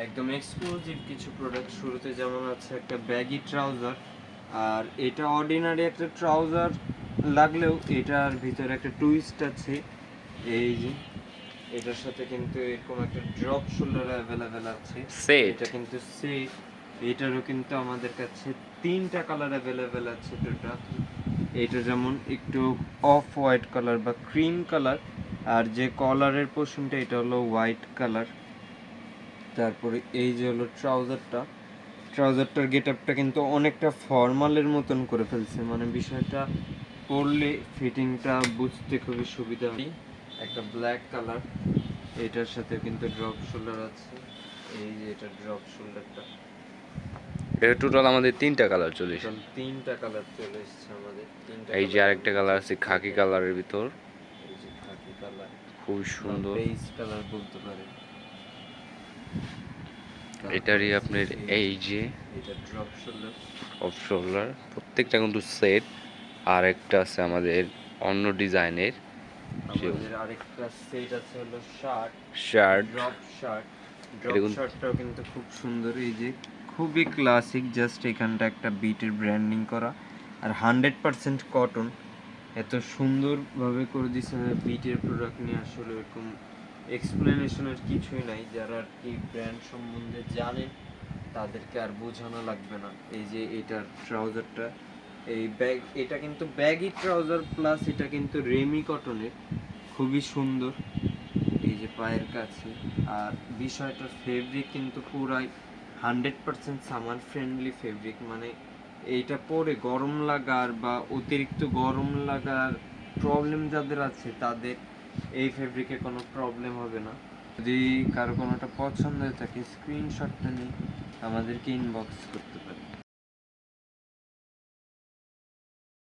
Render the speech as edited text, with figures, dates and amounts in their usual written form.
একদম এক্সক্লুসিভ কিছু প্রোডাক্ট। শুরুতে যেমন আছে একটা ব্যাগি ট্রাউজার, আর এটা অর্ডিনারি একটা ট্রাউজার লাগলেও এটার ভিতরে একটা টুইস্ট আছে। এই যে এটার সাথে কিন্তু এরকম একটা ড্রপ শোল্ডার অ্যাভেলেবেল আছে। সেট এটা কিন্তু সেট। এটারও কিন্তু আমাদের কাছে 3টা কালার অ্যাভেলেবেল আছে টোটাল। এটা যেমন একটু অফ হোয়াইট কালার বা ক্রিম কালার, আর যে কলারের পোর্শনটা এটা হলো হোয়াইট কালার। তারপরে এই যে হলো ট্রাউজারটার গেট আপটা কিন্তু অনেকটা ফর্মালের মতন করে ফেলছে, মানে বিষয়টা পরলে ফিটিংটা বুঝতে খুবই সুবিধা হয়। একটা ব্ল্যাক কালার, এটার সাথে কিন্তু ড্রপ শোল্ডার আছে। এই যে এটা ড্রপ শোল্ডারটা। এটা টোটাল আমাদের 3টা কালার চলে এসেছে। টোটাল 3টা কালার চলে এসেছে আমাদের। 3টা এই যে কালার আরেকটা কালার আছে খাকি কালারের ভিতর, এই যে খাকি কালার খুবই বা সুন্দর। বেজ কালার বলতে পারেন। এটারই আপনার এই যে এটা ড্রপ শোল্ডার। অফ শোল্ডার, প্রত্যেকটা কিন্তু সেট। আর একটা আছে আমাদের অন্য ডিজাইনের আমাদের আরেকটা সেট আছে হলো শার্ট, শার্ট। Drop shirt. এটা ড্রপ কিন্তু শার্টটাও কিন্তু খুব সুন্দর। এই যে খুবই ক্লাসিক, জাস্ট এখানটা একটা বিটের ব্র্যান্ডিং করা, আর 100% কটন। এত সুন্দরভাবে করে দিচ্ছে বিটের প্রোডাক্ট নিয়ে, আসলে এরকম এক্সপ্লেনেশনের কিছুই নাই। যারা আর কি ব্র্যান্ড সম্বন্ধে জানেন তাদেরকে আর বোঝানো লাগবে না। এই যে এটার ট্রাউজারটা, এই ব্যাগ, এটা কিন্তু ব্যাগি ট্রাউজার প্লাস এটা কিন্তু রেমি কটনের, খুবই সুন্দর। এই যে পায়ের কাছে, আর বিষয়টার ফেব্রিক কিন্তু পুরাই 100% সামার ফ্রেন্ডলি ফেব্রিক। মানে এইটা পরে গরম লাগার বা অতিরিক্ত গরম লাগার প্রবলেম যাদের আছে তাদের এই ফেব্রিকে কোনো প্রবলেম হবে না। যদি কারো কোনোটা পছন্দ হয়ে থাকে স্ক্রিনশটটা নিয়ে আমাদেরকে ইনবক্স করতে পারেন।